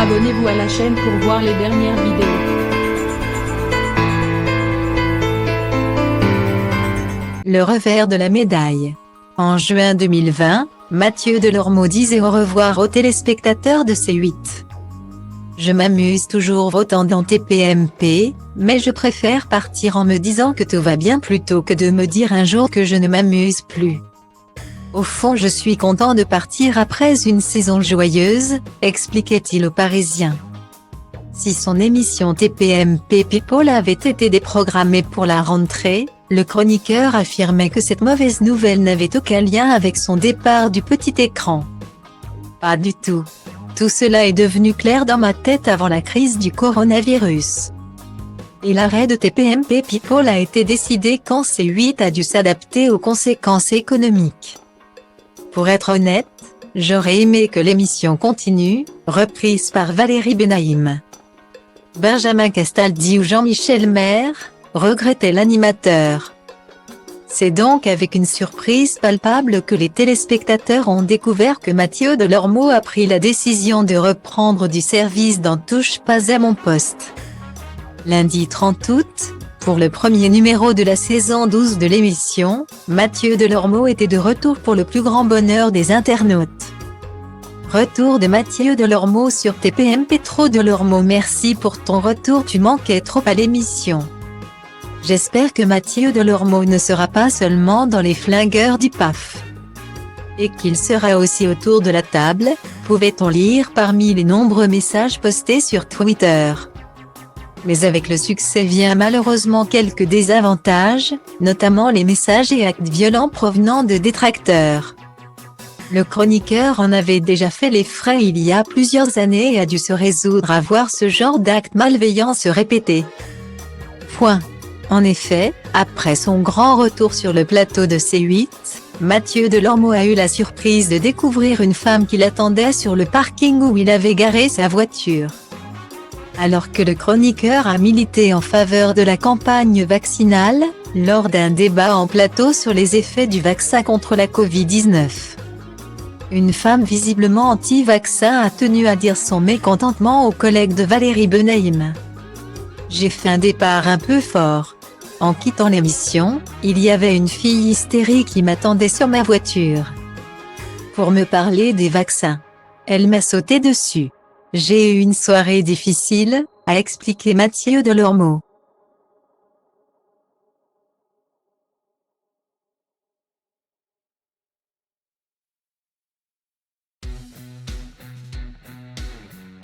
Abonnez-vous à la chaîne pour voir les dernières vidéos. Le revers de la médaille. En juin 2020, Mathieu Delormeau disait au revoir aux téléspectateurs de C8. Je m'amuse toujours autant dans TPMP, mais je préfère partir en me disant que tout va bien plutôt que de me dire un jour que je ne m'amuse plus. Au fond, je suis content de partir après une saison joyeuse, expliquait-il aux Parisiens. Si son émission TPMP People avait été déprogrammée pour la rentrée, le chroniqueur affirmait que cette mauvaise nouvelle n'avait aucun lien avec son départ du petit écran. Pas du tout. Tout cela est devenu clair dans ma tête avant la crise du coronavirus. Et l'arrêt de TPMP People a été décidé quand C8 a dû s'adapter aux conséquences économiques. Pour être honnête, j'aurais aimé que l'émission continue, reprise par Valérie Benaïm. Benjamin Castaldi ou Jean-Michel Maire, regrettait l'animateur. C'est donc avec une surprise palpable que les téléspectateurs ont découvert que Mathieu Delormeau a pris la décision de reprendre du service dans Touche pas à mon poste. Lundi 30 août, pour le premier numéro de la saison 12 de l'émission, Mathieu Delormeau était de retour pour le plus grand bonheur des internautes. Retour de Mathieu Delormeau sur TPMP. Trop Delormeau, merci pour ton retour, tu manquais trop à l'émission. J'espère que Mathieu Delormeau ne sera pas seulement dans les flingueurs du PAF. Et qu'il sera aussi autour de la table, pouvait-on lire parmi les nombreux messages postés sur Twitter. Mais avec le succès vient malheureusement quelques désavantages, notamment les messages et actes violents provenant de détracteurs. Le chroniqueur en avait déjà fait les frais il y a plusieurs années et a dû se résoudre à voir ce genre d'actes malveillants se répéter. En effet, après son grand retour sur le plateau de C8, Mathieu Delormeau a eu la surprise de découvrir une femme qui l'attendait sur le parking où il avait garé sa voiture. Alors que le chroniqueur a milité en faveur de la campagne vaccinale, lors d'un débat en plateau sur les effets du vaccin contre la Covid-19. Une femme visiblement anti-vaccin a tenu à dire son mécontentement aux collègues de Valérie Benaïm. J'ai fait un départ un peu fort. En quittant l'émission, il y avait une fille hystérique qui m'attendait sur ma voiture. Pour me parler des vaccins. Elle m'a sauté dessus. J'ai eu une soirée difficile, a expliqué Mathieu Delormeau.